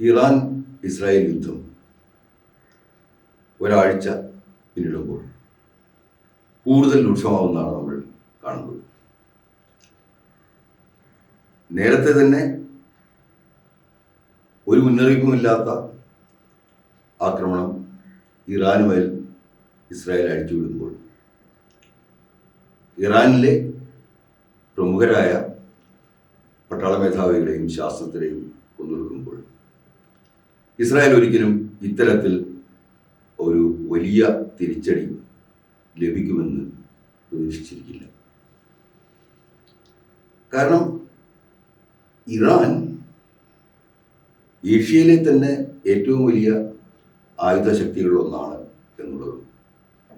Iran Israel യുദ്ധം ഒരാഴ്ച പിന്നിടുമ്പോൾ കൂടുതൽ രൂക്ഷമാവുന്നതാണ് നമ്മൾ കാണുന്നത്. നേരത്തെ തന്നെ ഒരു മുന്നറിയിപ്പുമില്ലാത്ത ആക്രമണം ഇറാനുമേൽ ഇസ്രായേൽ അഴിച്ചുവിടുമ്പോൾ ഇറാനിലെ പ്രമുഖരായ പട്ടാള മേധാവികളെയും ശാസ്ത്രജ്ഞരെയും കൊന്നൊടുക്കുമ്പോൾ ഇസ്രായേൽ ഒരിക്കലും ഇത്തരത്തിൽ ഒരു വലിയ തിരിച്ചടി ലഭിക്കുമെന്ന് പ്രതീക്ഷിച്ചിരിക്കില്ല. കാരണം ഇറാൻ ഏഷ്യയിലെ തന്നെ ഏറ്റവും വലിയ ആയുധ ശക്തികളിലൊന്നാണ് എന്നുള്ളത്.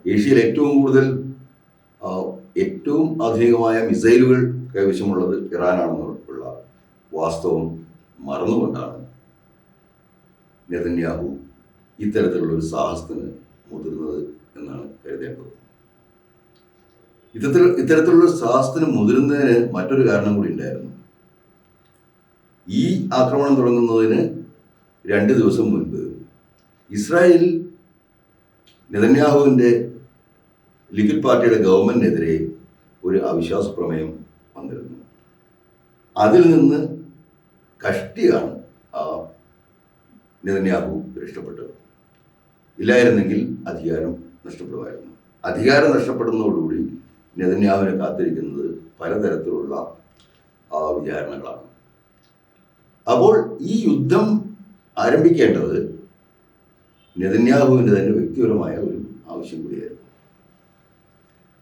ഏഷ്യയിൽ ഏറ്റവും കൂടുതൽ ഏറ്റവും ആധുനികമായ മിസൈലുകൾ കൈവശമുള്ളത് ഇറാനാണെന്നുള്ള വാസ്തവം മറന്നുകൊണ്ടാണ് നെതന്യാഹു ഇത്തരത്തിലുള്ള ഒരു സാഹസത്തിന് മുതിർന്നത് എന്നാണ് കരുതേണ്ടത്. ഇത്തരത്തിലുള്ള സാഹസത്തിന് മുതിരുന്നതിന് മറ്റൊരു കാരണം കൂടി ഉണ്ടായിരുന്നു. ഈ ആക്രമണം തുടങ്ങുന്നതിന് 2 ദിവസം മുൻപ് ഇസ്രായേൽ നെതന്യാഹുവിൻ്റെ ലിക്വിഡ് പാർട്ടിയുടെ ഗവൺമെൻറ്റിനെതിരെ ഒരു അവിശ്വാസ പ്രമേയം വന്നിരുന്നു. അതിൽ നിന്ന് കഷ്ടിയാണ് നെതന്യാഹു രക്ഷപ്പെട്ടത്. ഇല്ലായിരുന്നെങ്കിൽ അധികാരം നഷ്ടപ്പെടുമായിരുന്നു. അധികാരം നഷ്ടപ്പെടുന്നതോടുകൂടി നെതന്യാഹുവിനെ കാത്തിരിക്കുന്നത് പലതരത്തിലുള്ള വിചാരണകളാണ്. അപ്പോൾ ഈ യുദ്ധം ആരംഭിക്കേണ്ടത് നെതന്യാഹുവിൻ്റെ തന്നെ വ്യക്തിപരമായ ഒരു ആവശ്യം കൂടിയായിരുന്നു.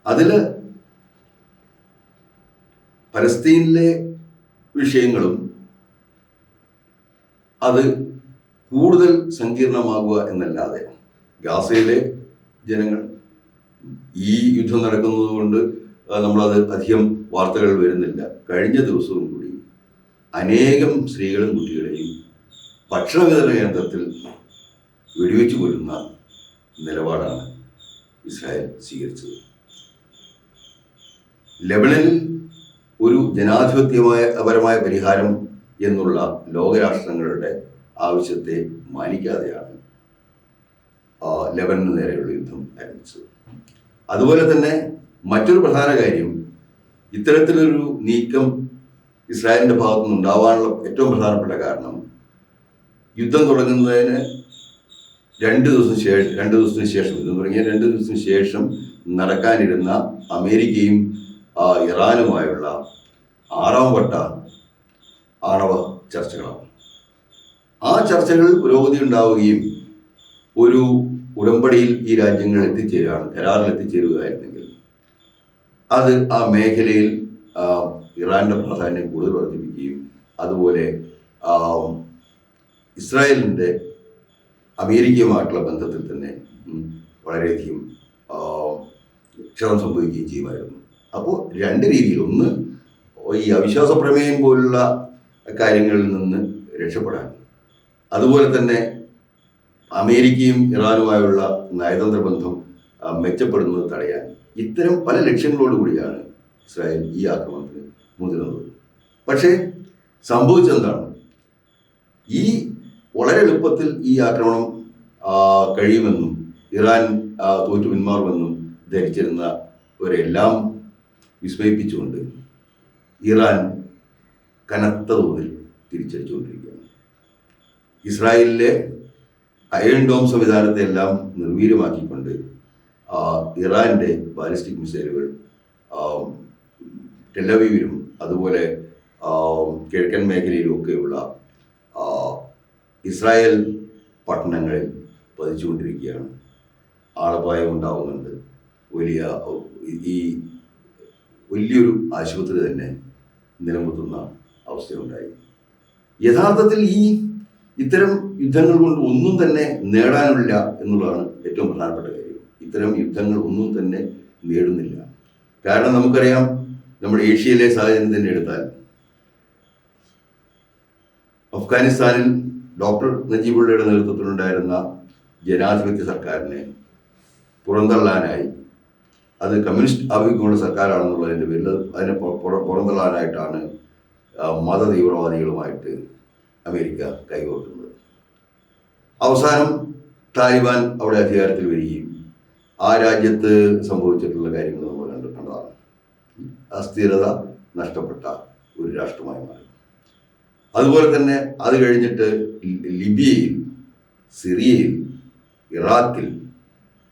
അതിൽ പലസ്തീനിലെ വിഷയങ്ങളും അത് കൂടുതൽ സങ്കീർണമാകുക എന്നല്ലാതെ ഗാസയിലെ ജനങ്ങൾ ഈ യുദ്ധം നടക്കുന്നത് കൊണ്ട് നമ്മളത് അധികം വാർത്തകൾ വരുന്നില്ല. കഴിഞ്ഞ ദിവസവും കൂടി അനേകം സ്ത്രീകളും കുട്ടികളെയും ഭക്ഷണ വിതരണ കേന്ദ്രത്തിൽ വെടിവെച്ച് കൊല്ലുന്ന നിലപാടാണ് ഇസ്രായേൽ സ്വീകരിച്ചത്. ലെബനനിൽ ഒരു ജനാധിപത്യപരമായ പരിഹാരം എന്നുള്ള ലോകരാഷ്ട്രങ്ങളുടെ ആവശ്യത്തെ മാനിക്കാതെയാണ് ലെബനന് നേരെയുള്ള യുദ്ധം ആരംഭിച്ചത്. അതുപോലെ തന്നെ മറ്റൊരു പ്രധാന കാര്യം, ഇത്തരത്തിലൊരു നീക്കം ഇസ്രായേലിൻ്റെ ഭാഗത്തു നിന്നുണ്ടാവാനുള്ള ഏറ്റവും പ്രധാനപ്പെട്ട കാരണം യുദ്ധം തുടങ്ങുന്നതിന് 2 ദിവസത്തിന് ശേഷം യുദ്ധം തുടങ്ങിയ 2 ദിവസത്തിന് ശേഷം നടക്കാനിരുന്ന അമേരിക്കയും ഇറാനുമായുള്ള 6ാം വട്ട ആണവ ചർച്ചകളാണ്. ആ ചർച്ചകളിൽ പുരോഗതി ഉണ്ടാവുകയും ഒരു ഉടമ്പടിയിൽ ഈ രാജ്യങ്ങൾ കരാറിൽ എത്തിച്ചേരുകയായിരുന്നെങ്കിൽ അത് ആ മേഖലയിൽ ഇറാന്റെ പ്രാധാന്യം കൂടുതൽ വർദ്ധിപ്പിക്കുകയും അതുപോലെ ഇസ്രായേലിൻ്റെ അമേരിക്കയുമായിട്ടുള്ള ബന്ധത്തിൽ തന്നെ വളരെയധികം ക്ഷതം സംഭവിക്കുകയും ചെയ്യുമായിരുന്നു. അപ്പോൾ 2 രീതിയിൽ, ഒന്ന് ഈ അവിശ്വാസ പ്രമേയം പോലുള്ള കാര്യങ്ങളിൽ നിന്ന് രക്ഷപ്പെടാൻ, അതുപോലെ തന്നെ അമേരിക്കയും ഇറാനുമായുള്ള നയതന്ത്ര ബന്ധം മെച്ചപ്പെടുന്നത് തടയാൻ, ഇത്തരം പല ലക്ഷ്യങ്ങളോടുകൂടിയാണ് ഇസ്രായേൽ ഈ ആക്രമണത്തിന് മുതിർന്നത്. പക്ഷേ സംഭവിച്ചെന്താണ്? ഈ വളരെ എളുപ്പത്തിൽ ഈ ആക്രമണം കഴിയുമെന്നും ഇറാൻ തോറ്റു പിന്മാറുമെന്നും ധരിച്ചിരുന്നവരെല്ലാം വിസ്മയിപ്പിച്ചുകൊണ്ട് ഇറാൻ കനത്ത തോതിൽ തിരിച്ചടിച്ചുകൊണ്ടിരിക്കുകയാണ്. ഇസ്രായേലിലെ അയൺ ഡോം സംവിധാനത്തെ എല്ലാം നിർവീര്യമാക്കിക്കൊണ്ട് ഇറാൻ്റെ ബാലിസ്റ്റിക് മിസൈലുകൾ ടെലവീവിലും അതുപോലെ കിഴക്കൻ മേഖലയിലുമൊക്കെയുള്ള ഇസ്രായേൽ പട്ടണങ്ങളിൽ പതിച്ചുകൊണ്ടിരിക്കുകയാണ്. ആളപായം ഉണ്ടാവുന്നുണ്ട്. വലിയൊരു ആശുപത്രി തന്നെ നിലംപൊത്തുന്ന അവസ്ഥയുണ്ടായി. യഥാർത്ഥത്തിൽ ഇത്തരം യുദ്ധങ്ങൾ കൊണ്ട് ഒന്നും തന്നെ നേടാനില്ല എന്നുള്ളതാണ് ഏറ്റവും പ്രധാനപ്പെട്ട കാര്യം. ഇത്തരം യുദ്ധങ്ങൾ ഒന്നും തന്നെ നേടുന്നില്ല. കാരണം നമുക്കറിയാം, നമ്മുടെ ഏഷ്യയിലെ സാഹചര്യം തന്നെ എടുത്താൽ അഫ്ഗാനിസ്ഥാനിൽ ഡോക്ടർ നജീബുള്ളയുടെ നേതൃത്വത്തിലുണ്ടായിരുന്ന ജനാധിപത്യ സർക്കാരിനെ പുറന്തള്ളാനായി, അത് കമ്മ്യൂണിസ്റ്റ് ആഭിമുഖ്യമുള്ള സർക്കാരാണെന്നുള്ളതിൻ്റെ പേരിൽ അതിനെ പുറന്തള്ളാനായിട്ടാണ് മത തീവ്രവാദികളുമായിട്ട് അമേരിക്ക കൈകോർക്കുന്നത്. അവസാനം താലിബാൻ അവിടെ അധികാരത്തിൽ വരികയും ആ രാജ്യത്ത് സംഭവിച്ചിട്ടുള്ള കാര്യങ്ങൾ നമ്മൾ കണ്ടതാണ്. അസ്ഥിരത നഷ്ടപ്പെട്ട ഒരു രാഷ്ട്രമായി മാറി. അതുപോലെ തന്നെ അത് കഴിഞ്ഞിട്ട് ലിബിയയിൽ, സിറിയയിൽ, ഇറാഖിൽ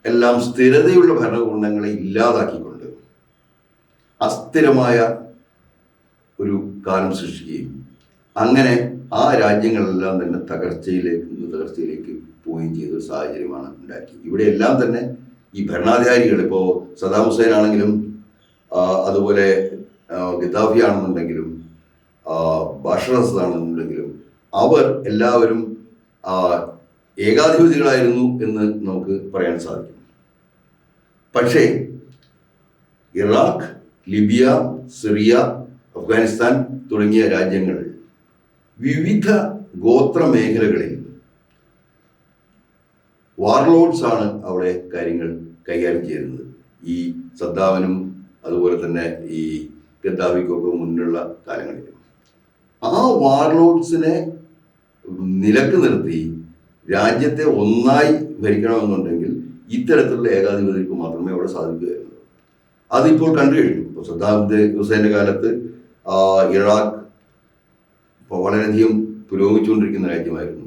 എല്ലാം സ്ഥിരതയുള്ള ഭരണകൂടങ്ങളെ ഇല്ലാതാക്കിക്കൊണ്ട് അസ്ഥിരമായ ഒരു കാലം സൃഷ്ടിക്കുകയും അങ്ങനെ ആ രാജ്യങ്ങളെല്ലാം തന്നെ തകർച്ചയിലേക്ക് പോവുകയും ചെയ്ത ഒരു സാഹചര്യമാണ് ഉണ്ടാക്കിയത്. ഇവിടെ എല്ലാം തന്നെ ഈ ഭരണാധികാരികൾ, ഇപ്പോൾ സദാം ഹുസൈൻ ആണെങ്കിലും അതുപോലെ ഗദ്ദാഫി ആണെന്നുണ്ടെങ്കിലും ബഷർ അസദ് ആണെന്നുണ്ടെങ്കിലും അവർ എല്ലാവരും ഏകാധിപതികളായിരുന്നു എന്ന് നമുക്ക് പറയാൻ സാധിക്കും. പക്ഷേ ഇറാഖ്, ലിബിയ, സിറിയ, അഫ്ഗാനിസ്ഥാൻ തുടങ്ങിയ രാജ്യങ്ങൾ വിവിധ ഗോത്ര മേഖലകളിൽ വാർലോഡ്സ് ആണ് അവിടെ കാര്യങ്ങൾ കൈകാര്യം ചെയ്യുന്നത്. ഈ സദ്ദാമിനും അതുപോലെ തന്നെ ഈ ഗദ്ദാഫിക്കൊക്കെ മുന്നുള്ള കാലങ്ങളിൽ ആ വാർലോഡ്സിനെ നിലക്ക് നിർത്തി രാജ്യത്തെ ഒന്നായി ഭരിക്കണമെന്നുണ്ടെങ്കിൽ ഇത്തരത്തിലുള്ള ഏകാധിപതിക്ക് മാത്രമേ അവിടെ സാധിക്കുകയായിരുന്നു. അതിപ്പോൾ കണ്ടു കഴിഞ്ഞു. ഇപ്പോൾ സദ്ദാം ഹുസൈൻ്റെ കാലത്ത് ഇറാഖ് വളരെയധികം പുരോഗമിച്ചുകൊണ്ടിരിക്കുന്ന രാജ്യമായിരുന്നു.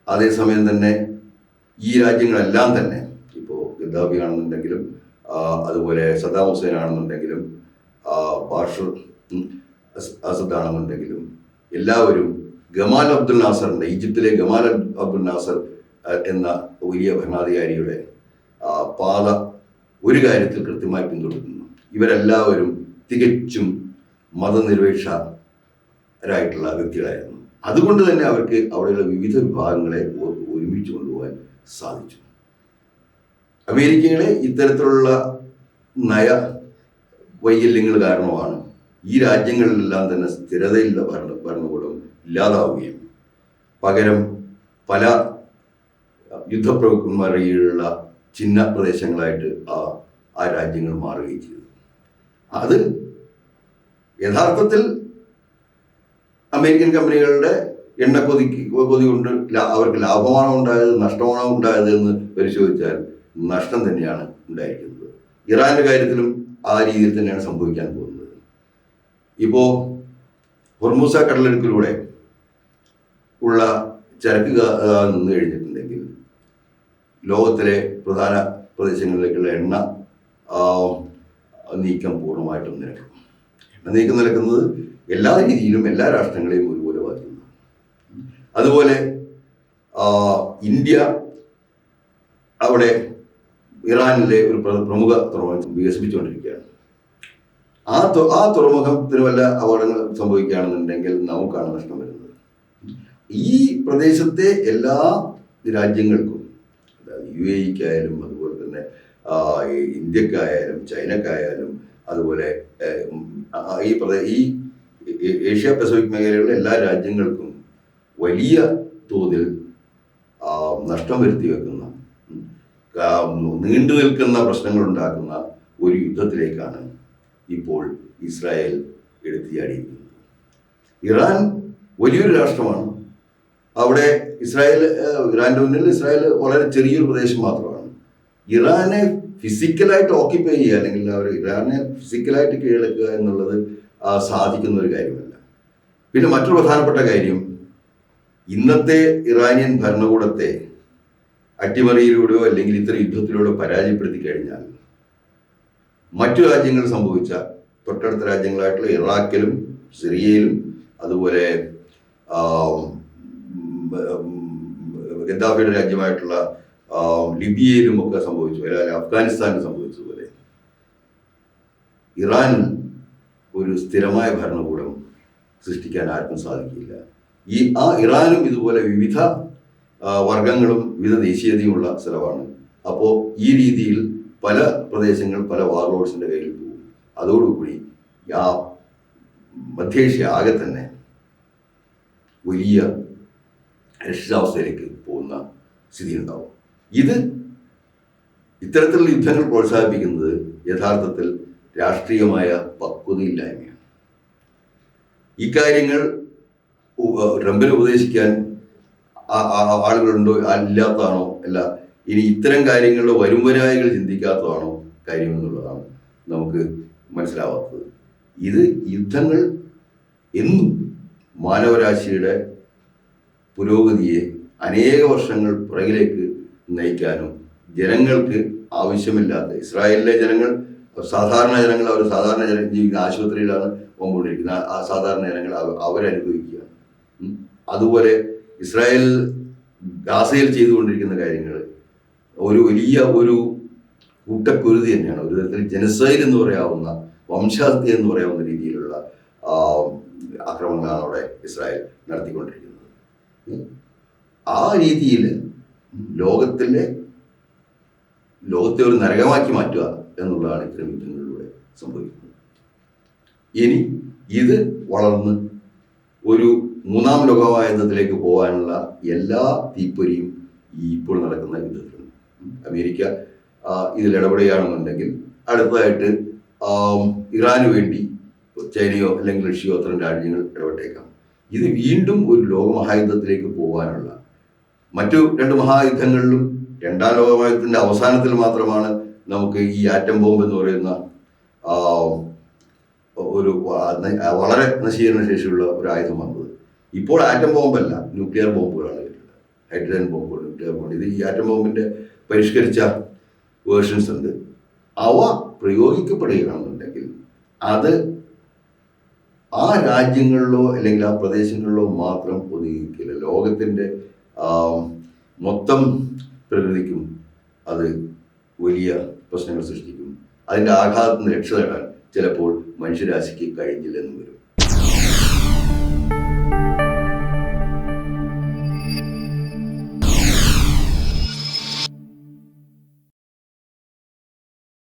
അതേസമയം തന്നെ ഈ രാജ്യങ്ങളെല്ലാം തന്നെ ഇപ്പോൾ ഗദ്ദാഫി ആണെന്നുണ്ടെങ്കിലും അതുപോലെ സദ്ദാം ഹുസൈൻ ആണെന്നുണ്ടെങ്കിലും ബഷർ അസദ് ആണെന്നുണ്ടെങ്കിലും എല്ലാവരും ഗമാൽ അബ്ദുൽ നാസറിൻ്റെ, ഈജിപ്തിലെ ഗമാൽ അബ്ദുൽ നാസർ എന്ന വലിയ ഭരണാധികാരിയുടെ പാത ഒരു കാര്യത്തിൽ കൃത്യമായി പിന്തുടരുന്നു. ഇവരെല്ലാവരും തികച്ചും മതനിരപേക്ഷരായിട്ടുള്ള വ്യക്തികളായിരുന്നു. അതുകൊണ്ട് തന്നെ അവർക്ക് അവിടെയുള്ള വിവിധ വിഭാഗങ്ങളെ ഒരുമിച്ച് കൊണ്ടുപോകാൻ സാധിച്ചു. അമേരിക്കയുടെ ഇത്തരത്തിലുള്ള നയ വൈകല്യങ്ങൾ കാരണമാണ് ഈ രാജ്യങ്ങളിലെല്ലാം തന്നെ സ്ഥിരതയുള്ള ഭരണകൂടം ഇല്ലാതാവുകയും പകരം പല യുദ്ധപ്രഭുക്കന്മാരുടെ കീഴിലുള്ള ചിഹ്ന പ്രദേശങ്ങളായിട്ട് ആ രാജ്യങ്ങൾ മാറുകയും ചെയ്തു. അത് യഥാർത്ഥത്തിൽ അമേരിക്കൻ കമ്പനികളുടെ കൊതി കൊണ്ട് അവർക്ക് ലാഭമാണോ ഉണ്ടായത്, നഷ്ടമാണോ ഉണ്ടായത് എന്ന് പരിശോധിച്ചാൽ നഷ്ടം തന്നെയാണ് ഉണ്ടായിരിക്കുന്നത്. ഇറാന്റെ കാര്യത്തിലും ആ രീതിയിൽ തന്നെയാണ് സംഭവിക്കാൻ പോകുന്നത്. ഇപ്പോൾ ഹൊർമുസ കടലിടുക്കിലൂടെ ഉള്ള ചരക്ക് നിന്ന് കഴിഞ്ഞിട്ടുണ്ടെങ്കിൽ ലോകത്തിലെ പ്രധാന പ്രദേശങ്ങളിലേക്കുള്ള എണ്ണ നീക്കം പൂർണ്ണമായിട്ടും നിലക്കും. എണ്ണ നീക്കം നിലക്കുന്നത് എല്ലാ രീതിയിലും എല്ലാ രാഷ്ട്രങ്ങളെയും ഒരുപോലെ ബാധിക്കുന്നു. അതുപോലെ ഇന്ത്യ അവിടെ ഇറാനിലെ ഒരു പ്രമുഖ തുറമുഖം വികസിപ്പിച്ചുകൊണ്ടിരിക്കുകയാണ്. ആ തുറമുഖത്തിന് വല്ല അപകടങ്ങൾ സംഭവിക്കുകയാണെന്നുണ്ടെങ്കിൽ നമുക്കാണ് നഷ്ടം വരുന്നത്. ഈ പ്രദേശത്തെ എല്ലാ രാജ്യങ്ങൾക്കും, UAE-ക്കായാലും അതുപോലെ തന്നെ ഇന്ത്യക്കായാലും ചൈനക്കായാലും അതുപോലെ ഈ ഏഷ്യ പസഫിക് മേഖലയിലുള്ള എല്ലാ രാജ്യങ്ങൾക്കും വലിയ തോതിൽ നഷ്ടം വരുത്തി വെക്കുന്ന, നീണ്ടു നിൽക്കുന്ന പ്രശ്നങ്ങൾ ഉണ്ടാക്കുന്ന ഒരു യുദ്ധത്തിലേക്കാണ് ഇപ്പോൾ ഇസ്രായേൽ എടുത്തിയാടിയിരിക്കുന്നത്. ഇറാൻ വലിയൊരു രാഷ്ട്രമാണ്. അവിടെ ഇറാന്റെ മുന്നിൽ ഇസ്രായേൽ വളരെ ചെറിയൊരു പ്രദേശം മാത്രമാണ്. ഇറാനെ ഫിസിക്കലായിട്ട് ഓക്യുപ്പൈ ചെയ്യുക അല്ലെങ്കിൽ ഇറാനെ ഫിസിക്കലായിട്ട് കീഴടക്കുക എന്നുള്ളത് സാധിക്കുന്ന ഒരു കാര്യമല്ല. പിന്നെ മറ്റൊരു പ്രധാനപ്പെട്ട കാര്യം, ഇന്നത്തെ ഇറാനിയൻ ഭരണകൂടത്തെ അട്ടിമറിയിലൂടെയോ അല്ലെങ്കിൽ ഇത്തരം യുദ്ധത്തിലൂടെ പരാജയപ്പെടുത്തി കഴിഞ്ഞാൽ മറ്റു രാജ്യങ്ങൾ സംഭവിച്ച തൊട്ടടുത്ത രാജ്യങ്ങളായിട്ടുള്ള ഇറാഖിലും സിറിയയിലും അതുപോലെ ഗദ്ദാഫിയുടെ രാജ്യമായിട്ടുള്ള ലിബിയയിലും ഒക്കെ സംഭവിച്ചു, അല്ലെങ്കിൽ അഫ്ഗാനിസ്ഥാനിൽ സംഭവിച്ചതുപോലെ ഇറാനിൽ ഒരു സ്ഥിരമായ ഭരണകൂടം സൃഷ്ടിക്കാൻ ആർക്കും സാധിക്കില്ല. ഇറാനും ഇതുപോലെ വിവിധ വർഗങ്ങളും വിവിധ ദേശീയതയുമുള്ള സ്ഥലമാണ്. അപ്പോൾ ഈ രീതിയിൽ പല പ്രദേശങ്ങൾ പല വാർലോഡ്സിൻ്റെ കയ്യിൽ പോകും. അതോടുകൂടി ആ മധ്യേഷ്യ ആകെ തന്നെ വലിയ അനിശ്ചിതാവസ്ഥയിലേക്ക് പോകുന്ന സ്ഥിതി ഉണ്ടാവും. ഇത്തരത്തിലുള്ള യുദ്ധങ്ങൾ പ്രോത്സാഹിപ്പിക്കുന്നത് യഥാർത്ഥത്തിൽ രാഷ്ട്രീയമായ പക്വതയില്ലായ്മയാണ്. ഇക്കാര്യങ്ങൾ ട്രംപിനെ ഉപദേശിക്കാൻ ആളുകളുണ്ടോ ഇല്ലാത്തതാണോ അല്ല, ഇനി ഇത്തരം കാര്യങ്ങളിൽ വരുംവരായികൾ ചിന്തിക്കാത്തതാണോ കാര്യം എന്നുള്ളതാണ് നമുക്ക് മനസ്സിലാവാത്തത്. ഇത് യുദ്ധങ്ങൾ എന്നും മാനവരാശിയുടെ പുരോഗതിയെ അനേക വർഷങ്ങൾ പുറകിലേക്ക് നയിക്കാനും ജനങ്ങൾക്ക് ആവശ്യമില്ലാത്ത ഇസ്രായേലിലെ ജനങ്ങൾ സാധാരണ ജനങ്ങൾ അവർ സാധാരണ ജീവിക്കുന്ന ആശുപത്രിയിലാണ് പോകുകൊണ്ടിരിക്കുന്നത്. ആ സാധാരണ ജനങ്ങൾ അവരനുഭവിക്കുകയാണ്. അതുപോലെ ഇസ്രായേൽ ഗാസയിൽ ചെയ്തുകൊണ്ടിരിക്കുന്ന കാര്യങ്ങൾ ഒരു വലിയ ഒരു കൂട്ടക്കുരുതി തന്നെയാണ്. ഒരു തരത്തിൽ ജനസൈഡ് എന്ന് പറയാവുന്ന, വംശഹത്യ എന്ന് പറയാവുന്ന രീതിയിലുള്ള ആക്രമണങ്ങളാണ് അവിടെ ഇസ്രായേൽ നടത്തിക്കൊണ്ടിരിക്കുന്നത്. ആ രീതിയിൽ ലോകത്തെ ഒരു നരകമാക്കി മാറ്റുക എന്നുള്ളതാണ് ഇത്തരം യുദ്ധങ്ങളിലൂടെ സംഭവിക്കുന്നത്. ഇനി ഇത് വളർന്ന് ഒരു മൂന്നാം ലോകമഹായുദ്ധത്തിലേക്ക് പോകാനുള്ള എല്ലാ തീപ്പൊരിയും ഇപ്പോൾ നടക്കുന്ന യുദ്ധത്തിലുണ്ട്. അമേരിക്ക ഇതിൽ ഇടപെടുകയാണെന്നുണ്ടെങ്കിൽ അടുത്തതായിട്ട് ഇറാന് വേണ്ടി ചൈനയോ അല്ലെങ്കിൽ റഷ്യയോ അത്തരം രാജ്യങ്ങൾ ഇടപെട്ടേക്കാം. ഇത് വീണ്ടും ഒരു ലോകമഹായുദ്ധത്തിലേക്ക് പോകാനുള്ള, മറ്റു രണ്ട് മഹായുദ്ധങ്ങളിലും രണ്ടാം ലോകമഹായുദ്ധത്തിൻ്റെ അവസാനത്തിൽ മാത്രമാണ് നമുക്ക് ഈ ആറ്റം ബോംബ് എന്ന് പറയുന്ന ഒരു വളരെ നശീകരണ ശേഷിയുള്ള ഒരു ആയുധം വന്നത്. ഇപ്പോൾ ആറ്റം ബോംബല്ല, ന്യൂക്ലിയർ ബോംബുകളാണ് വരുന്നത്. ഹൈഡ്രജൻ ബോംബുകൾ, ന്യൂക്ലിയർ ബോംബ്. ഇത് ഈ ആറ്റം ബോംബിൻ്റെ പരിഷ്കരിച്ച വേർഷൻസ് ഉണ്ട്. അവ പ്രയോഗിക്കപ്പെടുകയാണെന്നുണ്ടെങ്കിൽ അത് ആ രാജ്യങ്ങളിലോ അല്ലെങ്കിൽ ആ പ്രദേശങ്ങളിലോ മാത്രം ഒതുങ്ങിക്കില്ല. ലോകത്തിൻ്റെ മൊത്തം പ്രകൃതിക്കും അത് വലിയ പ്രശ്നങ്ങൾ സൃഷ്ടിക്കും. അതിൻ്റെ ആഘാതത്തിൽ നിന്ന് രക്ഷ നേടാൻ ചിലപ്പോൾ മനുഷ്യരാശിക്ക് കഴിഞ്ഞില്ലെന്ന് വരും.